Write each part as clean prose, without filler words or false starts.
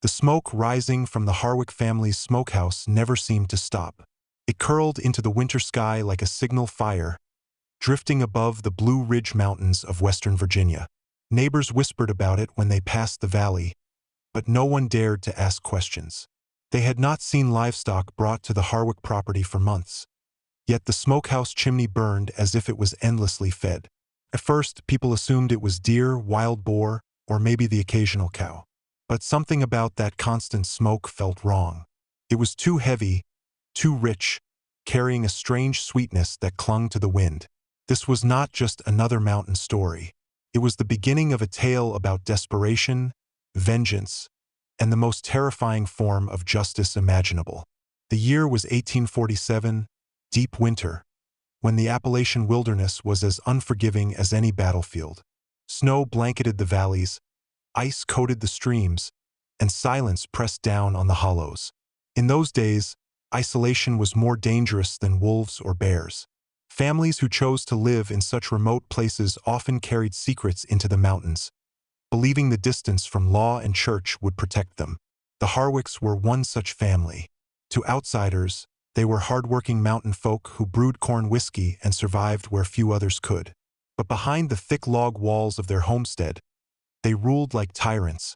The smoke rising from the Harwick family's smokehouse never seemed to stop. It curled into the winter sky like a signal fire, drifting above the Blue Ridge Mountains of Western Virginia. Neighbors whispered about it when they passed the valley, but no one dared to ask questions. They had not seen livestock brought to the Harwick property for months, yet the smokehouse chimney burned as if it was endlessly fed. At first, people assumed it was deer, wild boar, or maybe the occasional cow. But something about that constant smoke felt wrong. It was too heavy, too rich, carrying a strange sweetness that clung to the wind. This was not just another mountain story. It was the beginning of a tale about desperation, vengeance, and the most terrifying form of justice imaginable. The year was 1847, deep winter, when the Appalachian wilderness was as unforgiving as any battlefield. Snow blanketed the valleys, ice coated the streams, and silence pressed down on the hollows. In those days, isolation was more dangerous than wolves or bears. Families who chose to live in such remote places often carried secrets into the mountains, believing the distance from law and church would protect them. The Harwicks were one such family. To outsiders, they were hardworking mountain folk who brewed corn whiskey and survived where few others could. But behind the thick log walls of their homestead, they ruled like tyrants,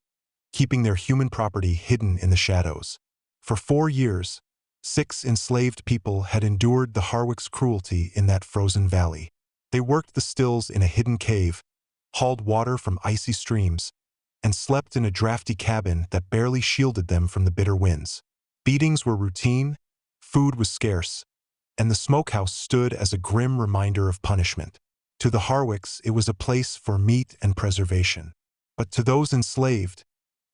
keeping their human property hidden in the shadows. For 4 years, 6 enslaved people had endured the Harwick's cruelty in that frozen valley. They worked the stills in a hidden cave, hauled water from icy streams, and slept in a drafty cabin that barely shielded them from the bitter winds. Beatings were routine, food was scarce, and the smokehouse stood as a grim reminder of punishment. To the Harwicks, it was a place for meat and preservation. But to those enslaved,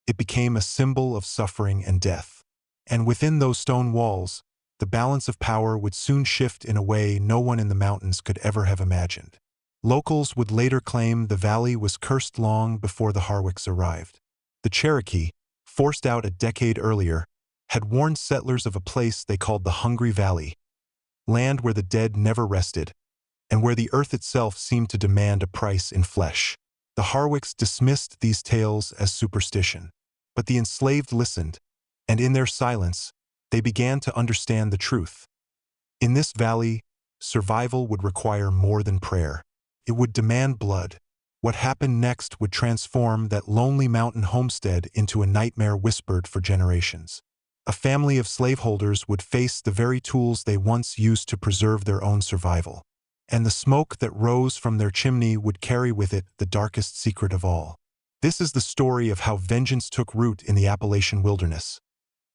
it became a symbol of suffering and death. And within those stone walls, the balance of power would soon shift in a way no one in the mountains could ever have imagined. Locals would later claim the valley was cursed long before the Harwicks arrived. The Cherokee, forced out a decade earlier, had warned settlers of a place they called the Hungry Valley, land where the dead never rested, and where the earth itself seemed to demand a price in flesh. The Harwicks dismissed these tales as superstition, but the enslaved listened, and in their silence, they began to understand the truth. In this valley, survival would require more than prayer. It would demand blood. What happened next would transform that lonely mountain homestead into a nightmare whispered for generations. A family of slaveholders would face the very tools they once used to preserve their own survival. And the smoke that rose from their chimney would carry with it the darkest secret of all. This is the story of how vengeance took root in the Appalachian wilderness,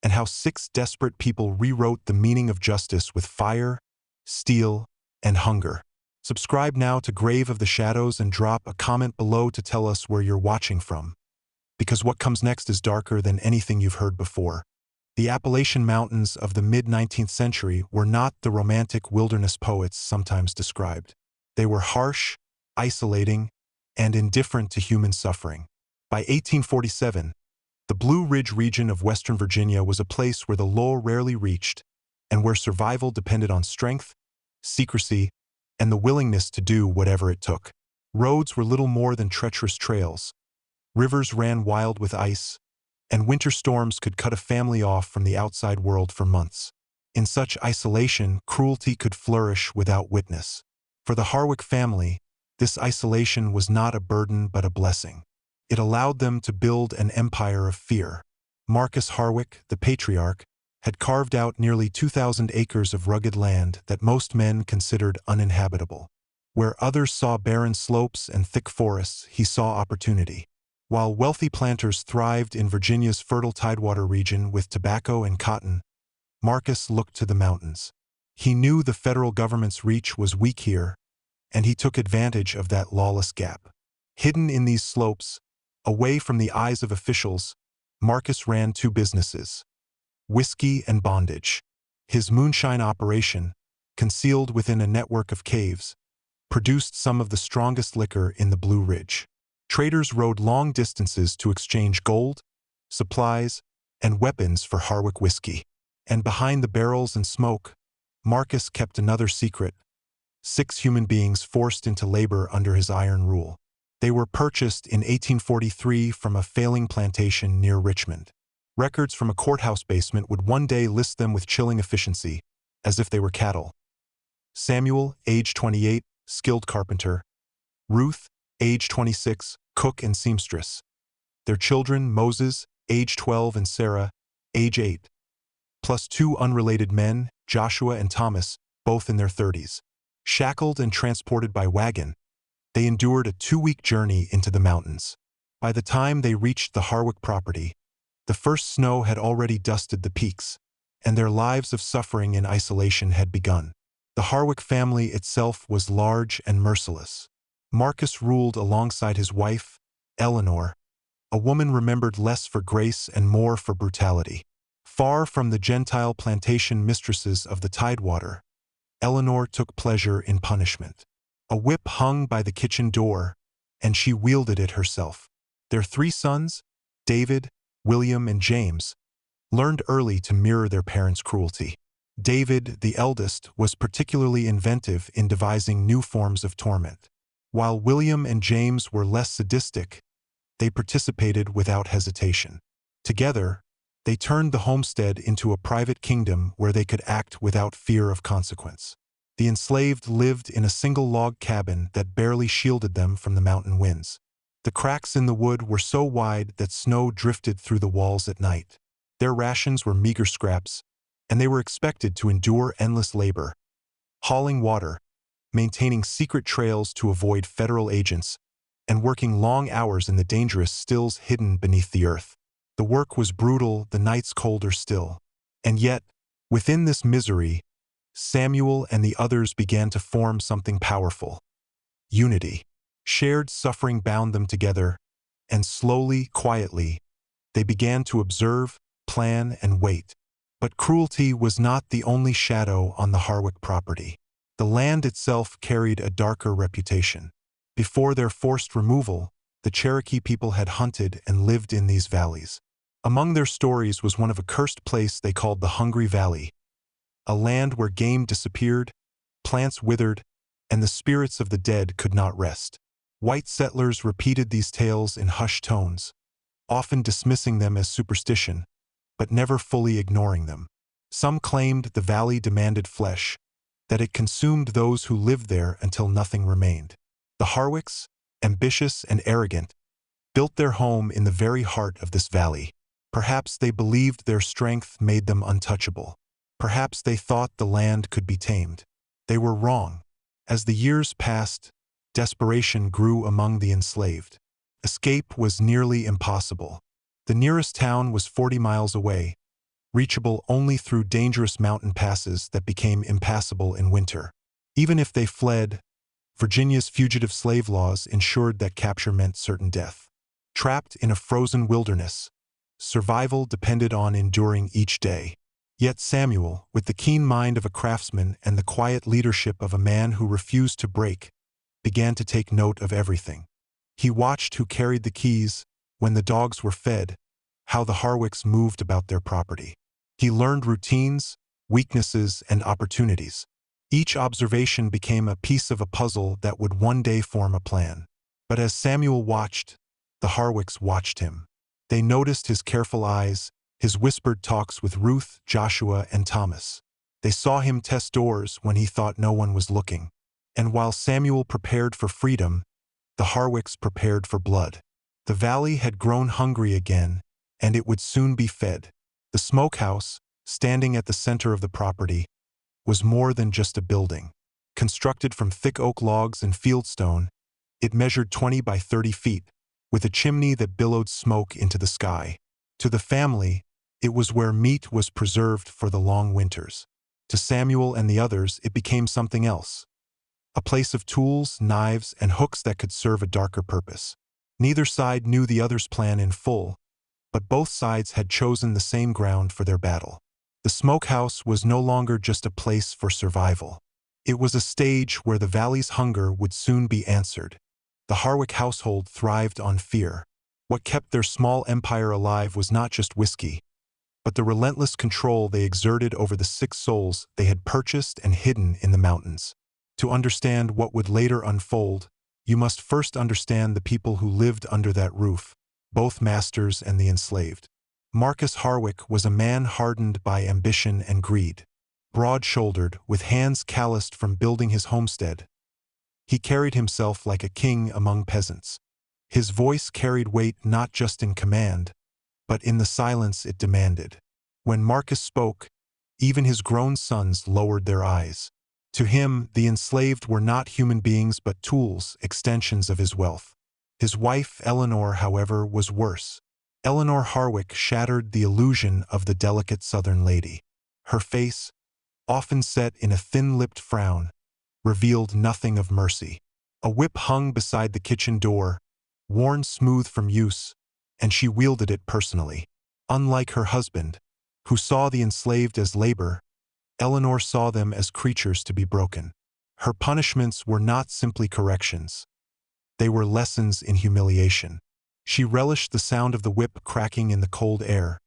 and how 6 desperate people rewrote the meaning of justice with fire, steel, and hunger. Subscribe now to Grave of the Shadows and drop a comment below to tell us where you're watching from, because what comes next is darker than anything you've heard before. The Appalachian Mountains of the mid-19th century were not the romantic wilderness poets sometimes described. They were harsh, isolating, and indifferent to human suffering. By 1847, the Blue Ridge region of Western Virginia was a place where the law rarely reached, and where survival depended on strength, secrecy, and the willingness to do whatever it took. Roads were little more than treacherous trails. Rivers ran wild with ice, and winter storms could cut a family off from the outside world for months. In such isolation, cruelty could flourish without witness. For the Harwick family, this isolation was not a burden but a blessing. It allowed them to build an empire of fear. Marcus Harwick, the patriarch, had carved out nearly 2,000 acres of rugged land that most men considered uninhabitable. Where others saw barren slopes and thick forests, he saw opportunity. While wealthy planters thrived in Virginia's fertile tidewater region with tobacco and cotton, Marcus looked to the mountains. He knew the federal government's reach was weak here, and he took advantage of that lawless gap. Hidden in these slopes, away from the eyes of officials, Marcus ran 2 businesses: whiskey and bondage. His moonshine operation, concealed within a network of caves, produced some of the strongest liquor in the Blue Ridge. Traders rode long distances to exchange gold, supplies, and weapons for Harwick whiskey. And behind the barrels and smoke, Marcus kept another secret: 6 human beings forced into labor under his iron rule. They were purchased in 1843 from a failing plantation near Richmond. Records from a courthouse basement would one day list them with chilling efficiency, as if they were cattle. Samuel, age 28, skilled carpenter. Ruth, age 26, cook and seamstress. Their children, Moses, age 12, and Sarah, age 8. Plus 2 unrelated men, Joshua and Thomas, both in their 30s. Shackled and transported by wagon, they endured a 2-week journey into the mountains. By the time they reached the Harwick property, the first snow had already dusted the peaks, and their lives of suffering in isolation had begun. The Harwick family itself was large and merciless. Marcus ruled alongside his wife, Eleanor, a woman remembered less for grace and more for brutality. Far from the Gentile plantation mistresses of the Tidewater, Eleanor took pleasure in punishment. A whip hung by the kitchen door, and she wielded it herself. Their 3 sons, David, William, and James, learned early to mirror their parents' cruelty. David, the eldest, was particularly inventive in devising new forms of torment. While William and James were less sadistic, they participated without hesitation. Together, they turned the homestead into a private kingdom where they could act without fear of consequence. The enslaved lived in a single log cabin that barely shielded them from the mountain winds. The cracks in the wood were so wide that snow drifted through the walls at night. Their rations were meager scraps, and they were expected to endure endless labor, hauling water, maintaining secret trails to avoid federal agents, and working long hours in the dangerous stills hidden beneath the earth. The work was brutal, the nights colder still. And yet, within this misery, Samuel and the others began to form something powerful. Unity. Shared suffering bound them together, and slowly, quietly, they began to observe, plan, and wait. But cruelty was not the only shadow on the Harwick property. The land itself carried a darker reputation. Before their forced removal, the Cherokee people had hunted and lived in these valleys. Among their stories was one of a cursed place they called the Hungry Valley, a land where game disappeared, plants withered, and the spirits of the dead could not rest. White settlers repeated these tales in hushed tones, often dismissing them as superstition, but never fully ignoring them. Some claimed the valley demanded flesh, that it consumed those who lived there until nothing remained. The Harwicks, ambitious and arrogant, built their home in the very heart of this valley. Perhaps they believed their strength made them untouchable. Perhaps they thought the land could be tamed. They were wrong. As the years passed, desperation grew among the enslaved. Escape was nearly impossible. The nearest town was 40 miles away, reachable only through dangerous mountain passes that became impassable in winter. Even if they fled, Virginia's fugitive slave laws ensured that capture meant certain death. Trapped in a frozen wilderness, survival depended on enduring each day. Yet Samuel, with the keen mind of a craftsman and the quiet leadership of a man who refused to break, began to take note of everything. He watched who carried the keys, when the dogs were fed, how the Harwicks moved about their property. He learned routines, weaknesses, and opportunities. Each observation became a piece of a puzzle that would one day form a plan. But as Samuel watched, the Harwicks watched him. They noticed his careful eyes, his whispered talks with Ruth, Joshua, and Thomas. They saw him test doors when he thought no one was looking. And while Samuel prepared for freedom, the Harwicks prepared for blood. The valley had grown hungry again, and it would soon be fed. The smokehouse, standing at the center of the property, was more than just a building. Constructed from thick oak logs and fieldstone, it measured 20 by 30 feet, with a chimney that billowed smoke into the sky. To the family, it was where meat was preserved for the long winters. To Samuel and the others, it became something else. A place of tools, knives, and hooks that could serve a darker purpose. Neither side knew the other's plan in full, but both sides had chosen the same ground for their battle. The smokehouse was no longer just a place for survival. It was a stage where the valley's hunger would soon be answered. The Harwick household thrived on fear. What kept their small empire alive was not just whiskey, but the relentless control they exerted over the 6 souls they had purchased and hidden in the mountains. To understand what would later unfold, you must first understand the people who lived under that roof, both masters and the enslaved. Marcus Harwick was a man hardened by ambition and greed. Broad-shouldered, with hands calloused from building his homestead, he carried himself like a king among peasants. His voice carried weight not just in command, but in the silence it demanded. When Marcus spoke, even his grown sons lowered their eyes. To him, the enslaved were not human beings but tools, extensions of his wealth. His wife, Eleanor, however, was worse. Eleanor Harwick shattered the illusion of the delicate Southern lady. Her face, often set in a thin-lipped frown, revealed nothing of mercy. A whip hung beside the kitchen door, worn smooth from use, and she wielded it personally. Unlike her husband, who saw the enslaved as labor, Eleanor saw them as creatures to be broken. Her punishments were not simply corrections. They were lessons in humiliation. She relished the sound of the whip cracking in the cold air,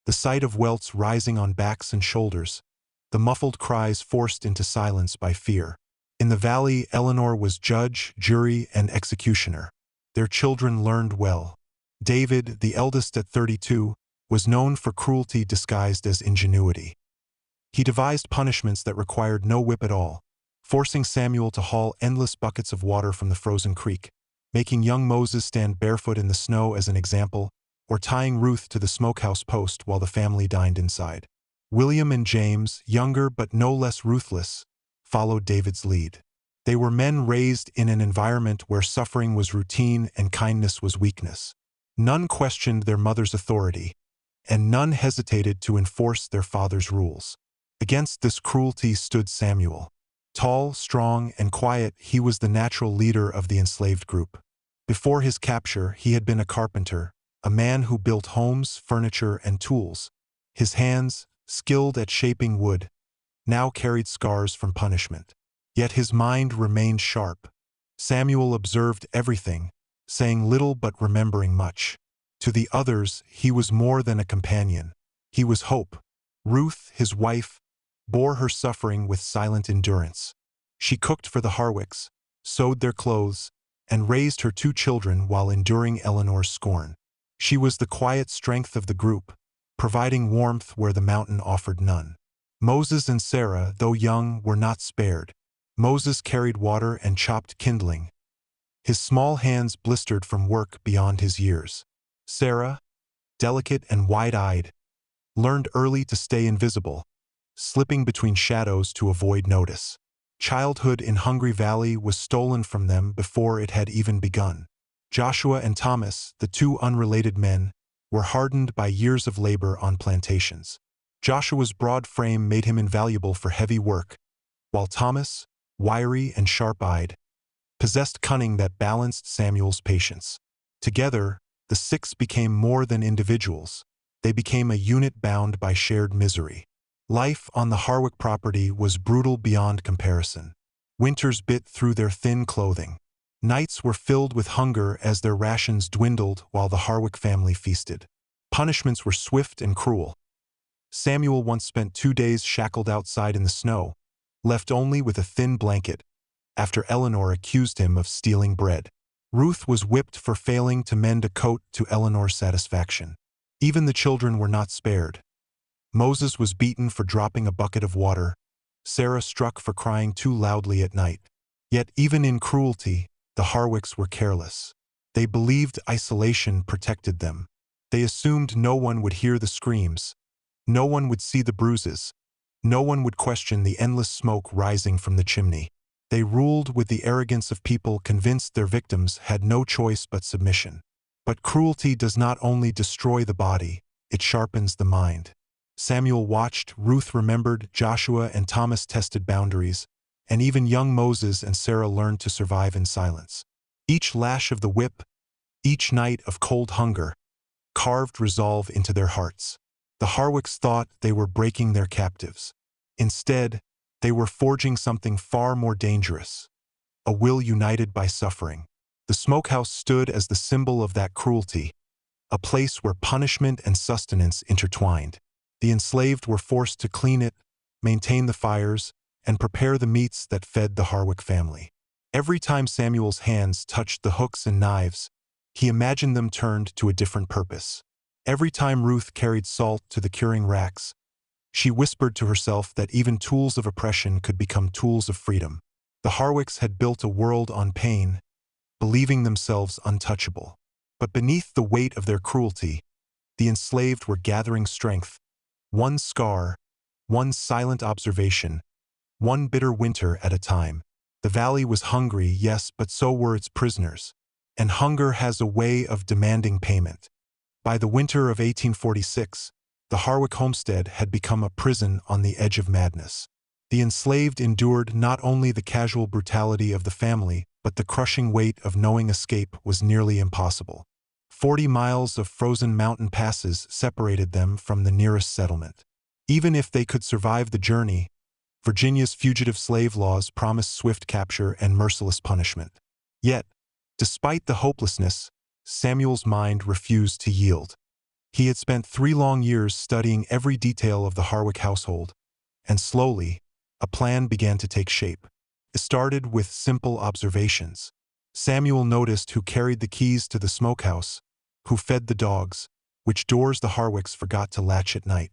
the sight of welts rising on backs and shoulders, the muffled cries forced into silence by fear. In the valley, Eleanor was judge, jury, and executioner. Their children learned well. David, the eldest at 32, was known for cruelty disguised as ingenuity. He devised punishments that required no whip at all, forcing Samuel to haul endless buckets of water from the frozen creek, making young Moses stand barefoot in the snow as an example, or tying Ruth to the smokehouse post while the family dined inside. William and James, younger but no less ruthless, followed David's lead. They were men raised in an environment where suffering was routine and kindness was weakness. None questioned their mother's authority, and none hesitated to enforce their father's rules. Against this cruelty stood Samuel. Tall, strong, and quiet, he was the natural leader of the enslaved group. Before his capture, he had been a carpenter, a man who built homes, furniture, and tools. His hands, skilled at shaping wood, now carried scars from punishment. Yet his mind remained sharp. Samuel observed everything, saying little but remembering much. To the others, he was more than a companion. He was hope. Ruth, his wife, bore her suffering with silent endurance. She cooked for the Harwicks, sewed their clothes, and raised her 2 children while enduring Eleanor's scorn. She was the quiet strength of the group, providing warmth where the mountain offered none. Moses and Sarah, though young, were not spared. Moses carried water and chopped kindling. His small hands blistered from work beyond his years. Sarah, delicate and wide-eyed, learned early to stay invisible, slipping between shadows to avoid notice. Childhood in Hungry Valley was stolen from them before it had even begun. Joshua and Thomas, the 2 unrelated men, were hardened by years of labor on plantations. Joshua's broad frame made him invaluable for heavy work, while Thomas, wiry and sharp-eyed, possessed cunning that balanced Samuel's patience. Together, the 6 became more than individuals. They became a unit bound by shared misery. Life on the Harwick property was brutal beyond comparison. Winters bit through their thin clothing. Nights were filled with hunger as their rations dwindled while the Harwick family feasted. Punishments were swift and cruel. Samuel once spent 2 days shackled outside in the snow, left only with a thin blanket, after Eleanor accused him of stealing bread. Ruth was whipped for failing to mend a coat to Eleanor's satisfaction. Even the children were not spared. Moses was beaten for dropping a bucket of water, Sarah struck for crying too loudly at night. Yet even in cruelty, the Harwicks were careless. They believed isolation protected them. They assumed no one would hear the screams, no one would see the bruises, no one would question the endless smoke rising from the chimney. They ruled with the arrogance of people convinced their victims had no choice but submission. But cruelty does not only destroy the body, it sharpens the mind. Samuel watched, Ruth remembered, Joshua and Thomas tested boundaries, and even young Moses and Sarah learned to survive in silence. Each lash of the whip, each night of cold hunger, carved resolve into their hearts. The Harwicks thought they were breaking their captives. Instead, they were forging something far more dangerous, a will united by suffering. The smokehouse stood as the symbol of that cruelty, a place where punishment and sustenance intertwined. The enslaved were forced to clean it, maintain the fires, and prepare the meats that fed the Harwick family. Every time Samuel's hands touched the hooks and knives, he imagined them turned to a different purpose. Every time Ruth carried salt to the curing racks, she whispered to herself that even tools of oppression could become tools of freedom. The Harwicks had built a world on pain, believing themselves untouchable. But beneath the weight of their cruelty, the enslaved were gathering strength. One scar, one silent observation, one bitter winter at a time. The valley was hungry, yes, but so were its prisoners. And hunger has a way of demanding payment. By the winter of 1846, the Harwick homestead had become a prison on the edge of madness. The enslaved endured not only the casual brutality of the family, but the crushing weight of knowing escape was nearly impossible. 40 miles of frozen mountain passes separated them from the nearest settlement. Even if they could survive the journey, Virginia's fugitive slave laws promised swift capture and merciless punishment. Yet, despite the hopelessness, Samuel's mind refused to yield. He had spent 3 long years studying every detail of the Harwick household, and slowly, a plan began to take shape. It started with simple observations. Samuel noticed who carried the keys to the smokehouse, who fed the dogs, which doors the Harwicks forgot to latch at night.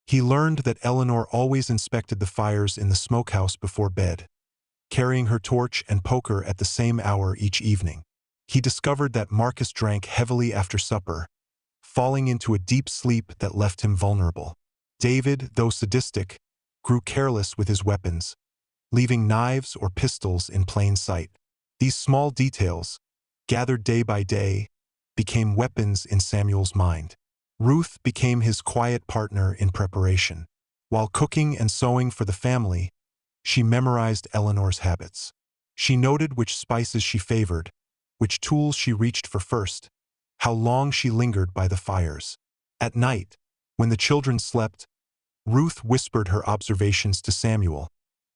He learned that Eleanor always inspected the fires in the smokehouse before bed, carrying her torch and poker at the same hour each evening. He discovered that Marcus drank heavily after supper, falling into a deep sleep that left him vulnerable. David, though sadistic, grew careless with his weapons, leaving knives or pistols in plain sight. These small details, gathered day by day, became weapons in Samuel's mind. Ruth became his quiet partner in preparation. While cooking and sewing for the family, she memorized Eleanor's habits. She noted which spices she favored, which tools she reached for first, how long she lingered by the fires. At night, when the children slept, Ruth whispered her observations to Samuel,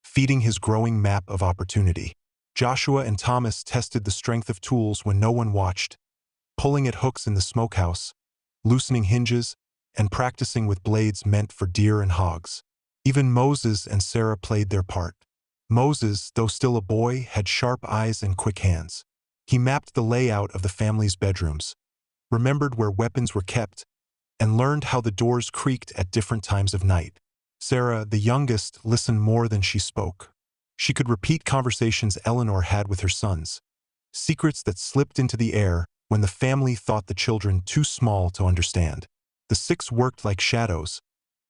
feeding his growing map of opportunity. Joshua and Thomas tested the strength of tools when no one watched, pulling at hooks in the smokehouse, loosening hinges, and practicing with blades meant for deer and hogs. Even Moses and Sarah played their part. Moses, though still a boy, had sharp eyes and quick hands. He mapped the layout of the family's bedrooms, remembered where weapons were kept, and learned how the doors creaked at different times of night. Sarah, the youngest, listened more than she spoke. She could repeat conversations Eleanor had with her sons, secrets that slipped into the air when the family thought the children too small to understand. The 6 worked like shadows,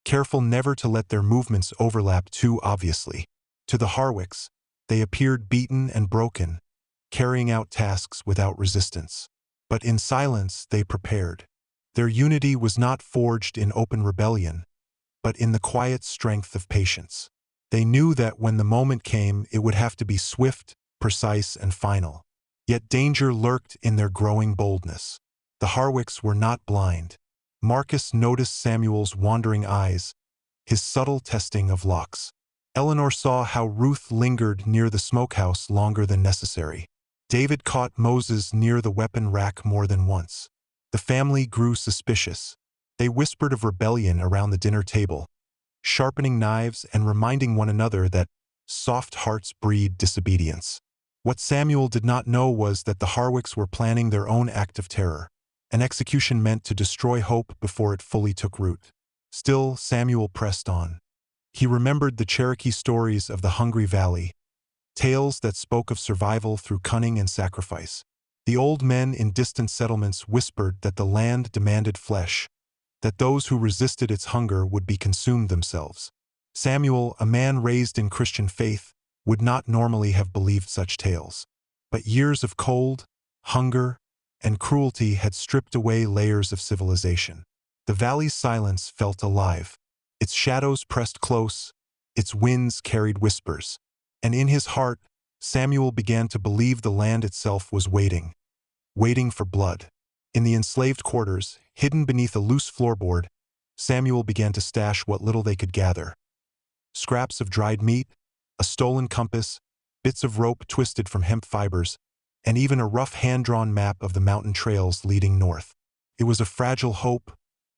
careful never to let their movements overlap too obviously. To the Harwicks, they appeared beaten and broken, carrying out tasks without resistance. But in silence they prepared. Their unity was not forged in open rebellion, but in the quiet strength of patience. They knew that when the moment came, it would have to be swift, precise, and final. Yet danger lurked in their growing boldness. The Harwicks were not blind. Marcus noticed Samuel's wandering eyes, his subtle testing of locks. Eleanor saw how Ruth lingered near the smokehouse longer than necessary. David caught Moses near the weapon rack more than once. The family grew suspicious. They whispered of rebellion around the dinner table, sharpening knives and reminding one another that soft hearts breed disobedience. What Samuel did not know was that the Harwicks were planning their own act of terror, an execution meant to destroy hope before it fully took root. Still, Samuel pressed on. He remembered the Cherokee stories of the Hungry Valley, tales that spoke of survival through cunning and sacrifice. The old men in distant settlements whispered that the land demanded flesh, that those who resisted its hunger would be consumed themselves. Samuel, a man raised in Christian faith, would not normally have believed such tales. But years of cold, hunger, and cruelty had stripped away layers of civilization. The valley's silence felt alive. Its shadows pressed close, its winds carried whispers. And in his heart, Samuel began to believe the land itself was waiting for blood. In the enslaved quarters, hidden beneath a loose floorboard, Samuel began to stash what little they could gather. Scraps of dried meat, a stolen compass, bits of rope twisted from hemp fibers, and even a rough hand-drawn map of the mountain trails leading north. It was a fragile hope,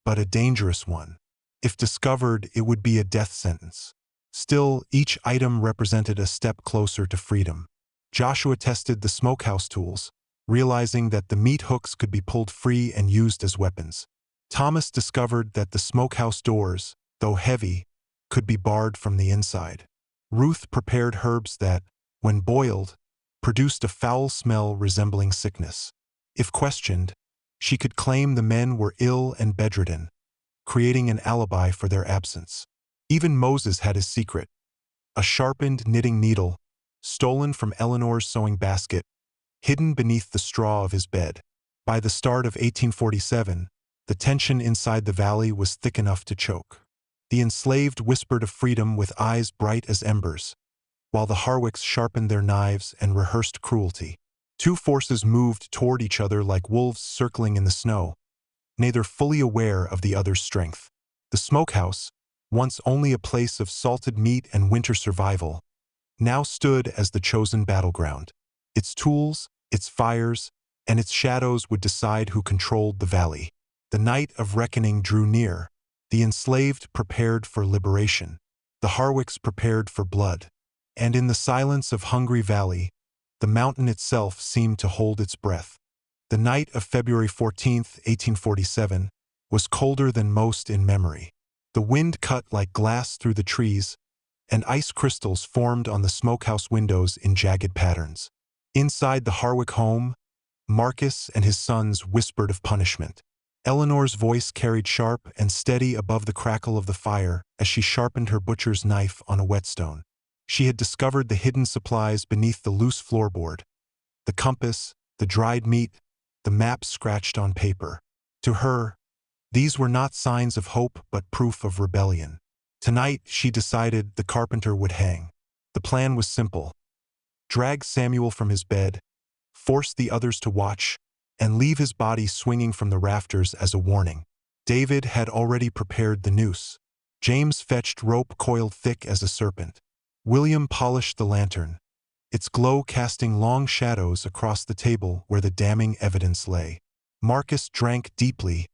but a dangerous one. If discovered, it would be a death sentence. Still, each item represented a step closer to freedom. Joshua tested the smokehouse tools, realizing that the meat hooks could be pulled free and used as weapons. Thomas discovered that the smokehouse doors, though heavy, could be barred from the inside. Ruth prepared herbs that, when boiled, produced a foul smell resembling sickness. If questioned, she could claim the men were ill and bedridden, creating an alibi for their absence. Even Moses had his secret, a sharpened knitting needle, stolen from Eleanor's sewing basket, hidden beneath the straw of his bed. By the start of 1847, the tension inside the valley was thick enough to choke. The enslaved whispered of freedom with eyes bright as embers, while the Harwicks sharpened their knives and rehearsed cruelty. Two forces moved toward each other like wolves circling in the snow, neither fully aware of the other's strength. The smokehouse, once only a place of salted meat and winter survival, now stood as the chosen battleground. Its tools, its fires, and its shadows would decide who controlled the valley. The night of reckoning drew near. The enslaved prepared for liberation. The Harwicks prepared for blood. And in the silence of Hungry Valley, the mountain itself seemed to hold its breath. The night of February 14, 1847, was colder than most in memory. The wind cut like glass through the trees, and ice crystals formed on the smokehouse windows in jagged patterns. Inside the Harwick home, Marcus and his sons whispered of punishment. Eleanor's voice carried sharp and steady above the crackle of the fire as she sharpened her butcher's knife on a whetstone. She had discovered the hidden supplies beneath the loose floorboard: the compass, the dried meat, the map scratched on paper. To her, these were not signs of hope but proof of rebellion. Tonight, she decided, the carpenter would hang. The plan was simple: drag Samuel from his bed, force the others to watch, and leave his body swinging from the rafters as a warning. David had already prepared the noose. James fetched rope coiled thick as a serpent. William polished the lantern, its glow casting long shadows across the table where the damning evidence lay. Marcus drank deeply,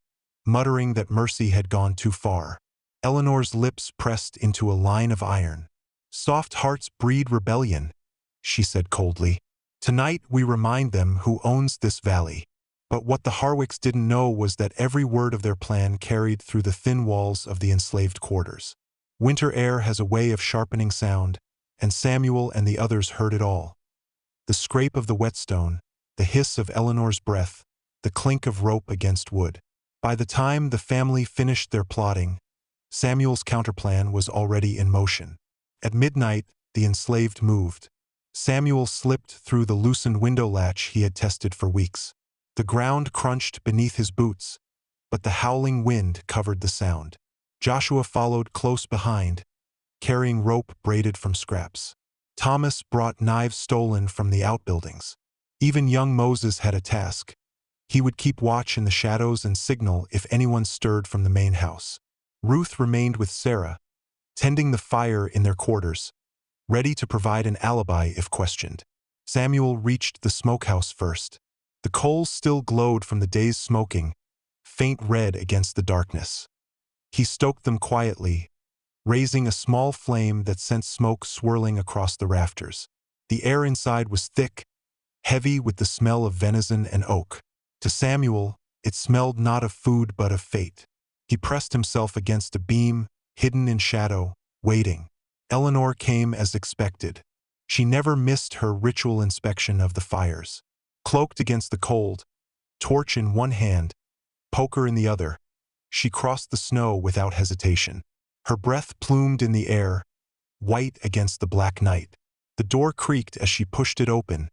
muttering that mercy had gone too far. Eleanor's lips pressed into a line of iron. "Soft hearts breed rebellion," she said coldly. "Tonight we remind them who owns this valley." But what the Harwicks didn't know was that every word of their plan carried through the thin walls of the enslaved quarters. Winter air has a way of sharpening sound, and Samuel and the others heard it all. The scrape of the whetstone, the hiss of Eleanor's breath, the clink of rope against wood. By the time the family finished their plotting, Samuel's counterplan was already in motion. At midnight, the enslaved moved. Samuel slipped through the loosened window latch he had tested for weeks. The ground crunched beneath his boots, but the howling wind covered the sound. Joshua followed close behind, carrying rope braided from scraps. Thomas brought knives stolen from the outbuildings. Even young Moses had a task. He would keep watch in the shadows and signal if anyone stirred from the main house. Ruth remained with Sarah, tending the fire in their quarters, ready to provide an alibi if questioned. Samuel reached the smokehouse first. The coals still glowed from the day's smoking, faint red against the darkness. He stoked them quietly, raising a small flame that sent smoke swirling across the rafters. The air inside was thick, heavy with the smell of venison and oak. To Samuel, it smelled not of food but of fate. He pressed himself against a beam, hidden in shadow, waiting. Eleanor came as expected. She never missed her ritual inspection of the fires. Cloaked against the cold, torch in one hand, poker in the other, she crossed the snow without hesitation. Her breath plumed in the air, white against the black night. The door creaked as she pushed it open,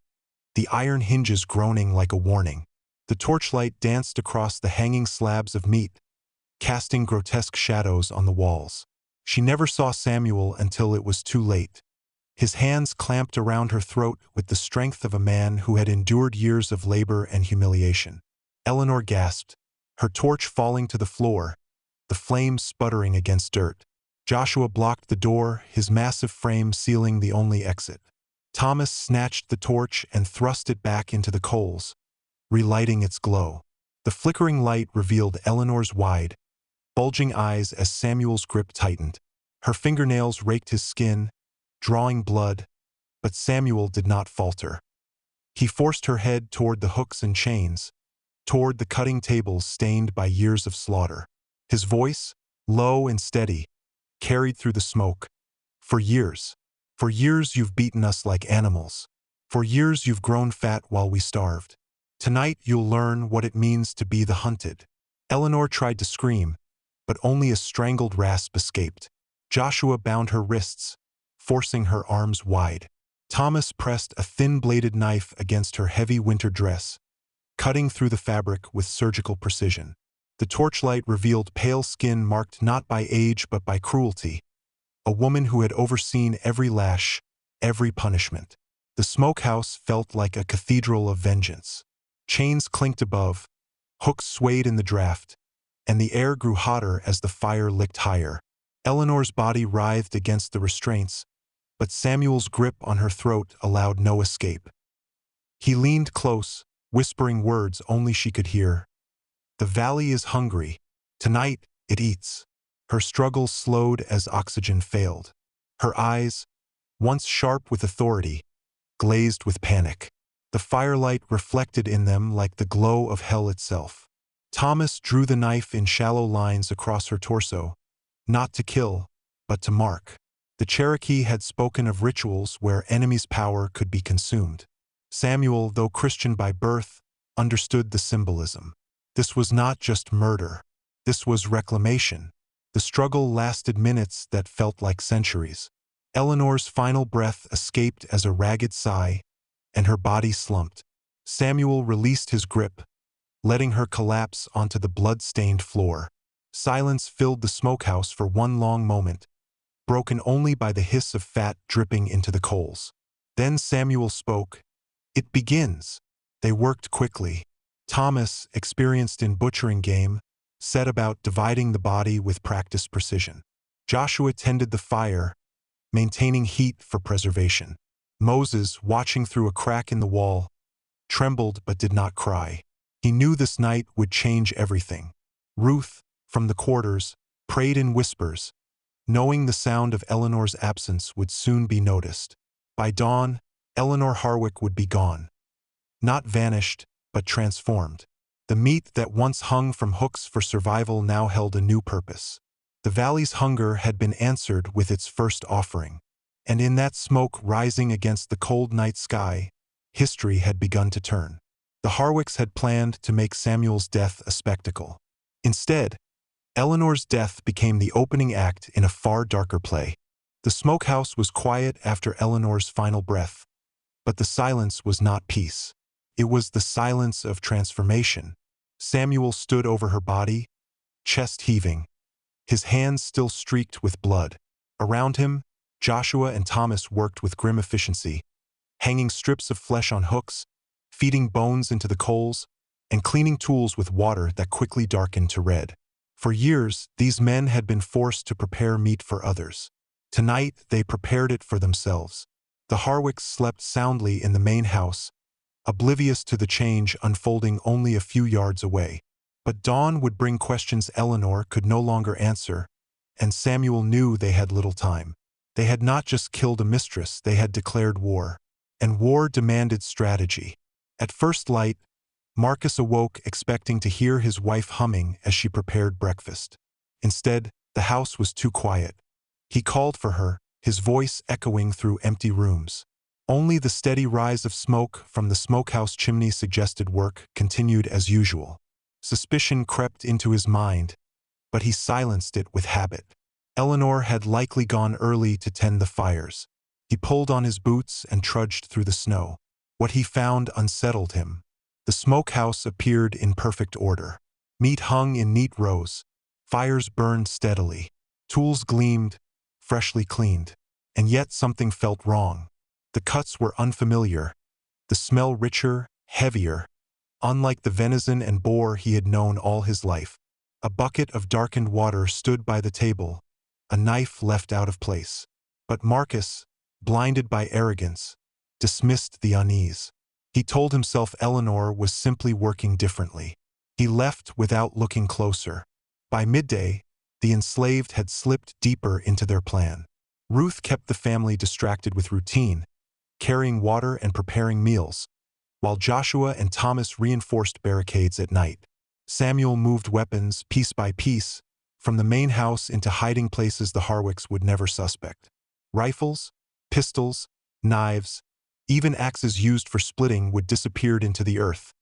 the iron hinges groaning like a warning. The torchlight danced across the hanging slabs of meat, casting grotesque shadows on the walls. She never saw Samuel until it was too late. His hands clamped around her throat with the strength of a man who had endured years of labor and humiliation. Eleanor gasped, her torch falling to the floor, the flames sputtering against dirt. Joshua blocked the door, his massive frame sealing the only exit. Thomas snatched the torch and thrust it back into the coals, relighting its glow. The flickering light revealed Eleanor's wide, bulging eyes as Samuel's grip tightened. Her fingernails raked his skin, drawing blood, but Samuel did not falter. He forced her head toward the hooks and chains, toward the cutting tables stained by years of slaughter. His voice, low and steady, carried through the smoke. For years you've beaten us like animals. For years you've grown fat while we starved. Tonight you'll learn what it means to be the hunted. Eleanor tried to scream, but only a strangled rasp escaped. Joshua bound her wrists, forcing her arms wide. Thomas pressed a thin-bladed knife against her heavy winter dress, cutting through the fabric with surgical precision. The torchlight revealed pale skin marked not by age but by cruelty, a woman who had overseen every lash, every punishment. The smokehouse felt like a cathedral of vengeance. Chains clinked above, hooks swayed in the draft, and the air grew hotter as the fire licked higher. Eleanor's body writhed against the restraints, but Samuel's grip on her throat allowed no escape. He leaned close, whispering words only she could hear. The valley is hungry. Tonight, it eats. Her struggle slowed as oxygen failed. Her eyes, once sharp with authority, glazed with panic. The firelight reflected in them like the glow of hell itself. Thomas drew the knife in shallow lines across her torso, not to kill, but to mark. The Cherokee had spoken of rituals where enemy's power could be consumed. Samuel, though Christian by birth, understood the symbolism. This was not just murder. This was reclamation. The struggle lasted minutes that felt like centuries. Eleanor's final breath escaped as a ragged sigh, and her body slumped. Samuel released his grip, letting her collapse onto the blood-stained floor. Silence filled the smokehouse for one long moment, broken only by the hiss of fat dripping into the coals. Then Samuel spoke. "It begins." They worked quickly. Thomas, experienced in butchering game, set about dividing the body with practiced precision. Joshua tended the fire, maintaining heat for preservation. Moses, watching through a crack in the wall, trembled but did not cry. He knew this night would change everything. Ruth, from the quarters, prayed in whispers, knowing the sound of Eleanor's absence would soon be noticed. By dawn, Eleanor Harwick would be gone. Not vanished, but transformed. The meat that once hung from hooks for survival now held a new purpose. The valley's hunger had been answered with its first offering. And in that smoke rising against the cold night sky, history had begun to turn. The Harwicks had planned to make Samuel's death a spectacle. Instead, Eleanor's death became the opening act in a far darker play. The smokehouse was quiet after Eleanor's final breath, but the silence was not peace. It was the silence of transformation. Samuel stood over her body, chest heaving, his hands still streaked with blood. Around him, Joshua and Thomas worked with grim efficiency, hanging strips of flesh on hooks, feeding bones into the coals, and cleaning tools with water that quickly darkened to red. For years, these men had been forced to prepare meat for others. Tonight, they prepared it for themselves. The Harwicks slept soundly in the main house, oblivious to the change unfolding only a few yards away. But dawn would bring questions Eleanor could no longer answer, and Samuel knew they had little time. They had not just killed a mistress, they had declared war. And war demanded strategy. At first light, Marcus awoke expecting to hear his wife humming as she prepared breakfast. Instead, the house was too quiet. He called for her, his voice echoing through empty rooms. Only the steady rise of smoke from the smokehouse chimney suggested work continued as usual. Suspicion crept into his mind, but he silenced it with habit. Eleanor had likely gone early to tend the fires. He pulled on his boots and trudged through the snow. What he found unsettled him. The smokehouse appeared in perfect order. Meat hung in neat rows. Fires burned steadily. Tools gleamed, freshly cleaned. And yet something felt wrong. The cuts were unfamiliar. The smell richer, heavier. Unlike the venison and boar he had known all his life. A bucket of darkened water stood by the table, a knife left out of place. But Marcus, blinded by arrogance, dismissed the unease. He told himself Eleanor was simply working differently. He left without looking closer. By midday, the enslaved had slipped deeper into their plan. Ruth kept the family distracted with routine, carrying water and preparing meals, while Joshua and Thomas reinforced barricades at night. Samuel moved weapons, piece by piece, from the main house into hiding places the Harwicks would never suspect. Rifles, pistols, knives, even axes used for splitting would disappear into the earth,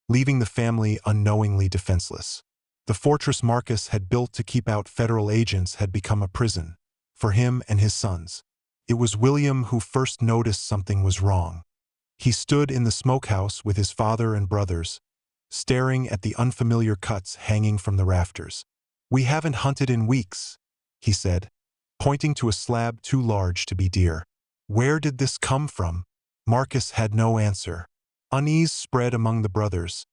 leaving the family unknowingly defenseless. The fortress Marcus had built to keep out federal agents had become a prison for him and his sons. It was William who first noticed something was wrong. He stood in the smokehouse with his father and brothers, staring at the unfamiliar cuts hanging from the rafters. "We haven't hunted in weeks," he said, pointing to a slab too large to be deer. "Where did this come from?" Marcus had no answer. Unease spread among the brothers,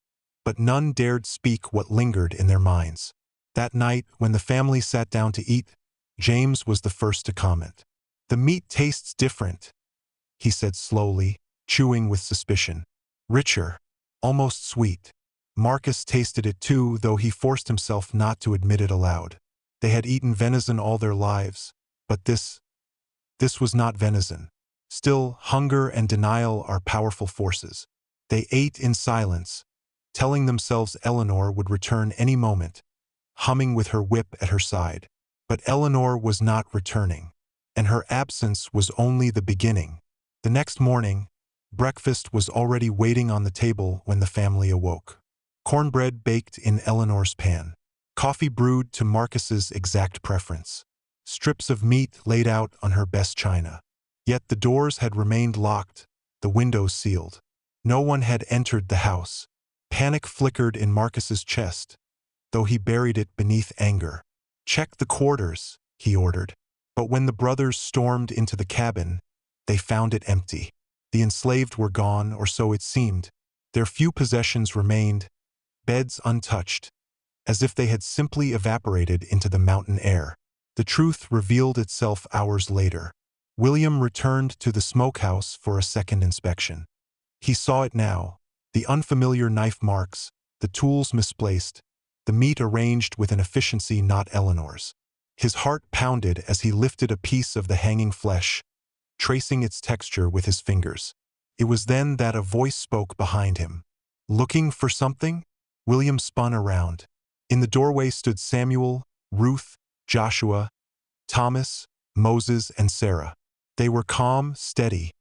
but none dared speak what lingered in their minds. That night, when the family sat down to eat, James was the first to comment. "The meat tastes different," he said slowly, chewing with suspicion. "Richer, almost sweet." Marcus tasted it too, though he forced himself not to admit it aloud. They had eaten venison all their lives, but this was not venison. Still, hunger and denial are powerful forces. They ate in silence, telling themselves Eleanor would return any moment, humming with her whip at her side. But Eleanor was not returning, and her absence was only the beginning. The next morning, breakfast was already waiting on the table when the family awoke. Cornbread baked in Eleanor's pan. Coffee brewed to Marcus's exact preference. Strips of meat laid out on her best china. Yet the doors had remained locked, the windows sealed. No one had entered the house. Panic flickered in Marcus's chest, though he buried it beneath anger. "Check the quarters," he ordered. But when the brothers stormed into the cabin, they found it empty. The enslaved were gone, or so it seemed. Their few possessions remained, beds untouched, as if they had simply evaporated into the mountain air. The truth revealed itself hours later. William returned to the smokehouse for a second inspection. He saw it now, the unfamiliar knife marks, the tools misplaced, the meat arranged with an efficiency not Eleanor's. His heart pounded as he lifted a piece of the hanging flesh, tracing its texture with his fingers. It was then that a voice spoke behind him. "Looking for something?" William spun around. In the doorway stood Samuel, Ruth, Joshua, Thomas, Moses, and Sarah. They were calm, steady,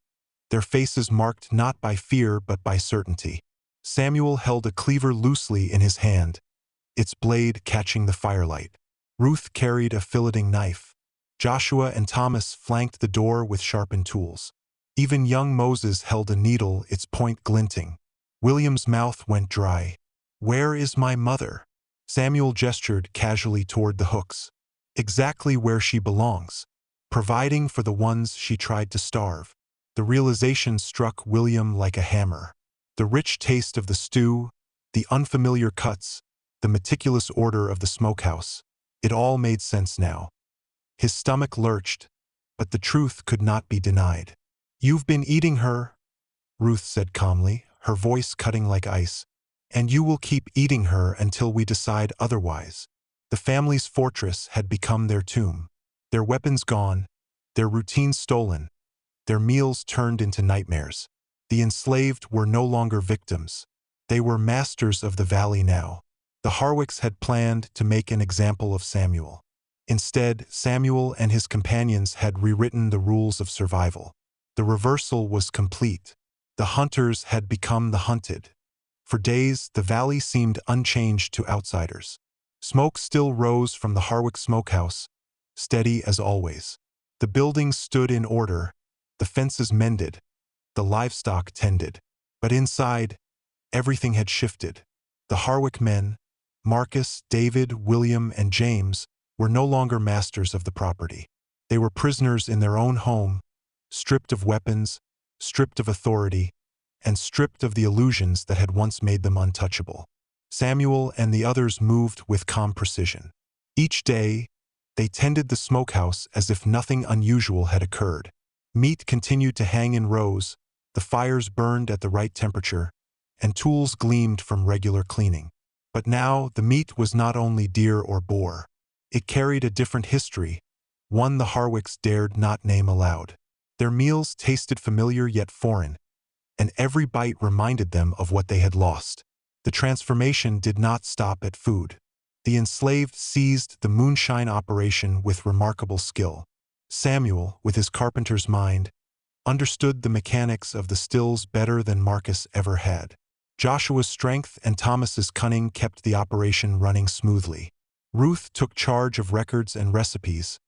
their faces marked not by fear but by certainty. Samuel held a cleaver loosely in his hand, its blade catching the firelight. Ruth carried a filleting knife. Joshua and Thomas flanked the door with sharpened tools. Even young Moses held a needle, its point glinting. William's mouth went dry. "Where is my mother?" Samuel gestured casually toward the hooks. "Exactly where she belongs, providing for the ones she tried to starve." The realization struck William like a hammer. The rich taste of the stew, the unfamiliar cuts, the meticulous order of the smokehouse. It all made sense now. His stomach lurched, but the truth could not be denied. "You've been eating her," Ruth said calmly, her voice cutting like ice. "And you will keep eating her until we decide otherwise." The family's fortress had become their tomb. Their weapons gone, their routine stolen, their meals turned into nightmares. The enslaved were no longer victims. They were masters of the valley now. The Harwicks had planned to make an example of Samuel. Instead, Samuel and his companions had rewritten the rules of survival. The reversal was complete. The hunters had become the hunted. For days, the valley seemed unchanged to outsiders. Smoke still rose from the Harwick smokehouse, steady as always. The buildings stood in order, the fences mended, the livestock tended. But inside, everything had shifted. The Harwick men, Marcus, David, William, and James, were no longer masters of the property. They were prisoners in their own home, stripped of weapons, stripped of authority, and stripped of the illusions that had once made them untouchable. Samuel and the others moved with calm precision. Each day, they tended the smokehouse as if nothing unusual had occurred. Meat continued to hang in rows, the fires burned at the right temperature, and tools gleamed from regular cleaning. But now, the meat was not only deer or boar. It carried a different history, one the Harwicks dared not name aloud. Their meals tasted familiar yet foreign, and every bite reminded them of what they had lost. The transformation did not stop at food. The enslaved seized the moonshine operation with remarkable skill. Samuel, with his carpenter's mind, understood the mechanics of the stills better than Marcus ever had. Joshua's strength and Thomas's cunning kept the operation running smoothly. Ruth took charge of records and recipes,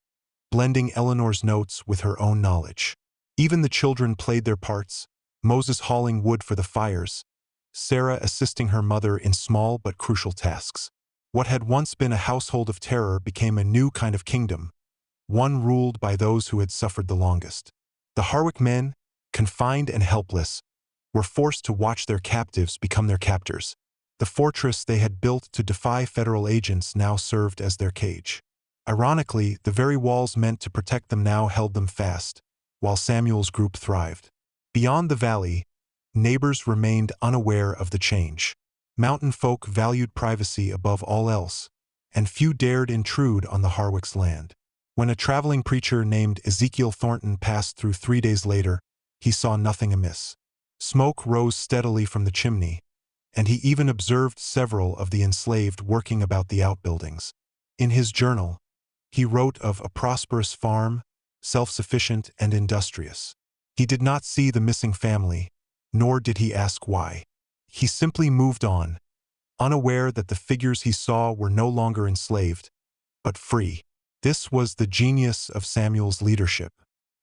blending Eleanor's notes with her own knowledge. Even the children played their parts, Moses hauling wood for the fires, Sarah assisting her mother in small but crucial tasks. What had once been a household of terror became a new kind of kingdom, one ruled by those who had suffered the longest. The Harwick men, confined and helpless, were forced to watch their captives become their captors. The fortress they had built to defy federal agents now served as their cage. Ironically, the very walls meant to protect them now held them fast, while Samuel's group thrived. Beyond the valley, neighbors remained unaware of the change. Mountain folk valued privacy above all else, and few dared intrude on the Harwick's land. When a traveling preacher named Ezekiel Thornton passed through 3 days later, he saw nothing amiss. Smoke rose steadily from the chimney, and he even observed several of the enslaved working about the outbuildings. In his journal, he wrote of a prosperous farm, self-sufficient and industrious. He did not see the missing family, nor did he ask why. He simply moved on, unaware that the figures he saw were no longer enslaved, but free. This was the genius of Samuel's leadership.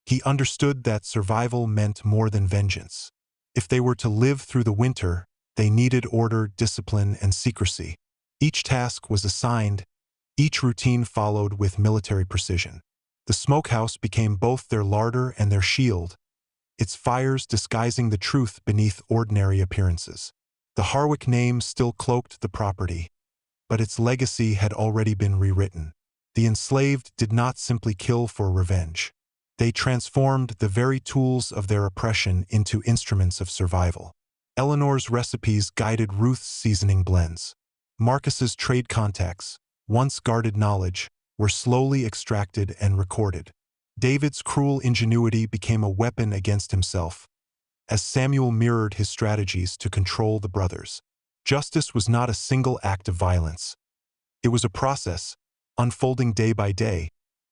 He understood that survival meant more than vengeance. If they were to live through the winter, they needed order, discipline, and secrecy. Each task was assigned, each routine followed with military precision. The smokehouse became both their larder and their shield, its fires disguising the truth beneath ordinary appearances. The Harwick name still cloaked the property, but its legacy had already been rewritten. The enslaved did not simply kill for revenge. They transformed the very tools of their oppression into instruments of survival. Eleanor's recipes guided Ruth's seasoning blends. Marcus's trade contacts, once guarded knowledge, were slowly extracted and recorded. David's cruel ingenuity became a weapon against himself, as Samuel mirrored his strategies to control the brothers. Justice was not a single act of violence. It was a process, unfolding day by day,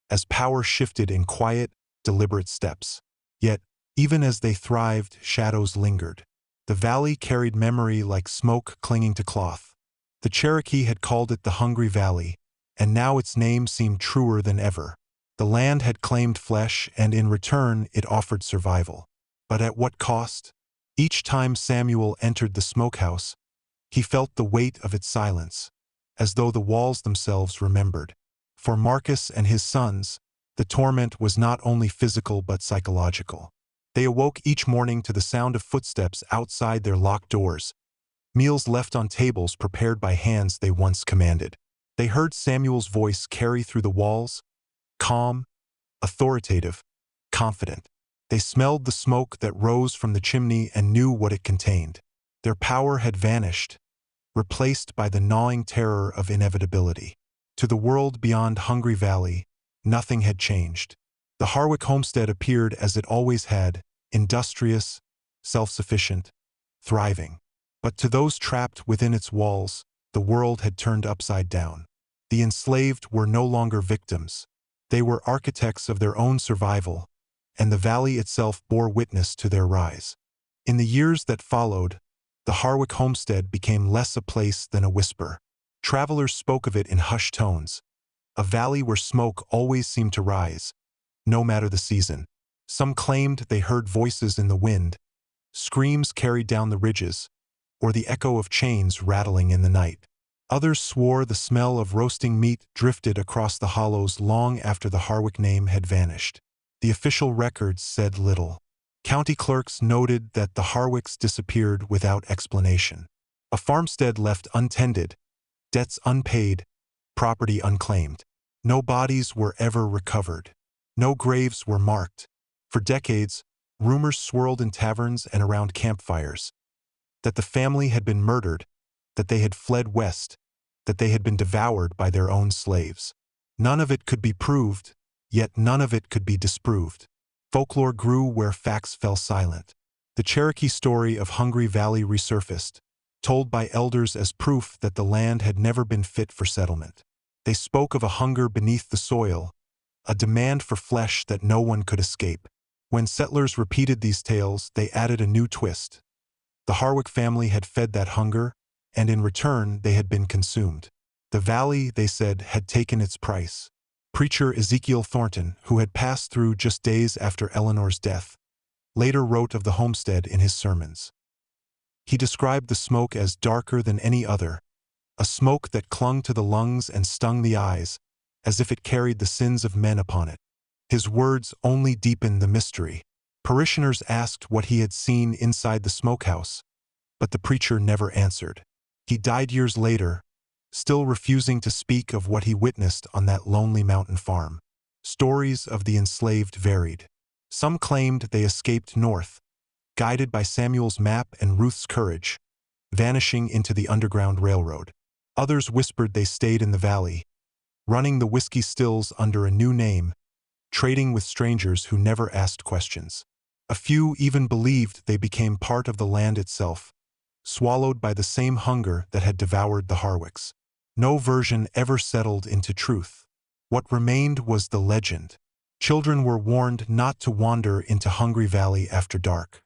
as power shifted in quiet, deliberate steps. Yet, even as they thrived, shadows lingered. The valley carried memory like smoke clinging to cloth. The Cherokee had called it the Hungry Valley, and now its name seemed truer than ever. The land had claimed flesh, and in return it offered survival. But at what cost? Each time Samuel entered the smokehouse, he felt the weight of its silence, as though the walls themselves remembered. For Marcus and his sons, the torment was not only physical but psychological. They awoke each morning to the sound of footsteps outside their locked doors, meals left on tables prepared by hands they once commanded. They heard Samuel's voice carry through the walls, calm, authoritative, confident. They smelled the smoke that rose from the chimney and knew what it contained. Their power had vanished, replaced by the gnawing terror of inevitability. To the world beyond Hungry Valley, nothing had changed. The Harwick homestead appeared as it always had, industrious, self-sufficient, thriving. But to those trapped within its walls, the world had turned upside down. The enslaved were no longer victims. They were architects of their own survival, and the valley itself bore witness to their rise. In the years that followed, the Harwick homestead became less a place than a whisper. Travelers spoke of it in hushed tones, a valley where smoke always seemed to rise, no matter the season. Some claimed they heard voices in the wind, screams carried down the ridges, or the echo of chains rattling in the night. Others swore the smell of roasting meat drifted across the hollows long after the Harwick name had vanished. The official records said little. County clerks noted that the Harwicks disappeared without explanation. A farmstead left untended, debts unpaid, property unclaimed. No bodies were ever recovered. No graves were marked. For decades, rumors swirled in taverns and around campfires that the family had been murdered, that they had fled west, that they had been devoured by their own slaves. None of it could be proved, yet none of it could be disproved. Folklore grew where facts fell silent. The Cherokee story of Hungry Valley resurfaced, told by elders as proof that the land had never been fit for settlement. They spoke of a hunger beneath the soil, a demand for flesh that no one could escape. When settlers repeated these tales, they added a new twist. The Harwick family had fed that hunger, and in return they had been consumed. The valley, they said, had taken its price. Preacher Ezekiel Thornton, who had passed through just days after Eleanor's death, later wrote of the homestead in his sermons. He described the smoke as darker than any other, a smoke that clung to the lungs and stung the eyes, as if it carried the sins of men upon it. His words only deepened the mystery. Parishioners asked what he had seen inside the smokehouse, but the preacher never answered. He died years later, still refusing to speak of what he witnessed on that lonely mountain farm. Stories of the enslaved varied. Some claimed they escaped north, guided by Samuel's map and Ruth's courage, vanishing into the Underground Railroad. Others whispered they stayed in the valley, running the whiskey stills under a new name, trading with strangers who never asked questions. A few even believed they became part of the land itself, swallowed by the same hunger that had devoured the Harwicks. No version ever settled into truth. What remained was the legend. Children were warned not to wander into Hungry Valley after dark.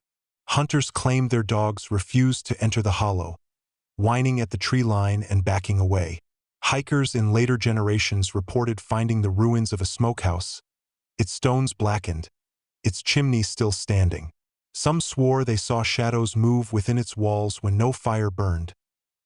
Hunters claimed their dogs refused to enter the hollow, whining at the tree line and backing away. Hikers in later generations reported finding the ruins of a smokehouse, its stones blackened, its chimney still standing. Some swore they saw shadows move within its walls when no fire burned,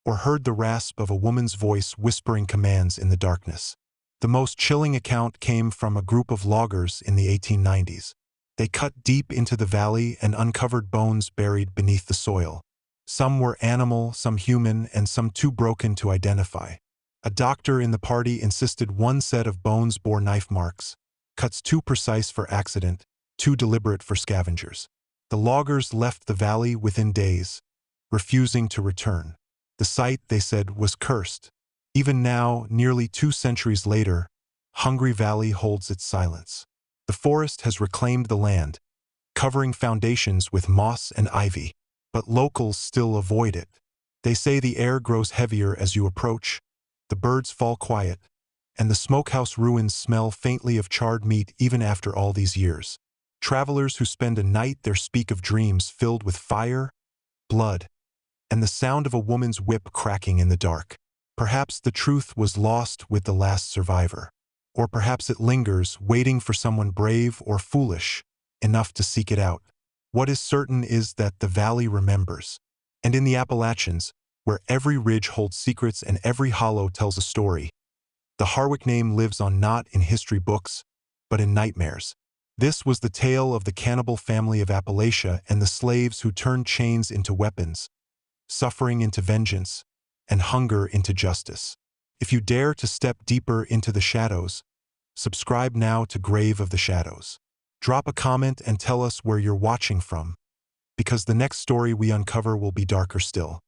or heard the rasp of a woman's voice whispering commands in the darkness. The most chilling account came from a group of loggers in the 1890s. They cut deep into the valley and uncovered bones buried beneath the soil. Some were animal, some human, and some too broken to identify. A doctor in the party insisted one set of bones bore knife marks, cuts too precise for accident, too deliberate for scavengers. The loggers left the valley within days, refusing to return. The site, they said, was cursed. Even now, nearly 2 centuries later, Hungry Valley holds its silence. The forest has reclaimed the land, covering foundations with moss and ivy, but locals still avoid it. They say the air grows heavier as you approach, the birds fall quiet, and the smokehouse ruins smell faintly of charred meat even after all these years. Travelers who spend a night there speak of dreams filled with fire, blood, and the sound of a woman's whip cracking in the dark. Perhaps the truth was lost with the last survivor. Or perhaps it lingers, waiting for someone brave or foolish enough to seek it out. What is certain is that the valley remembers. And in the Appalachians, where every ridge holds secrets and every hollow tells a story, the Harwick name lives on not in history books, but in nightmares. This was the tale of the Cannibal Family of Appalachia and the slaves who turned chains into weapons, suffering into vengeance, and hunger into justice. If you dare to step deeper into the shadows, subscribe now to Grave of the Shadows. Drop a comment and tell us where you're watching from, because the next story we uncover will be darker still.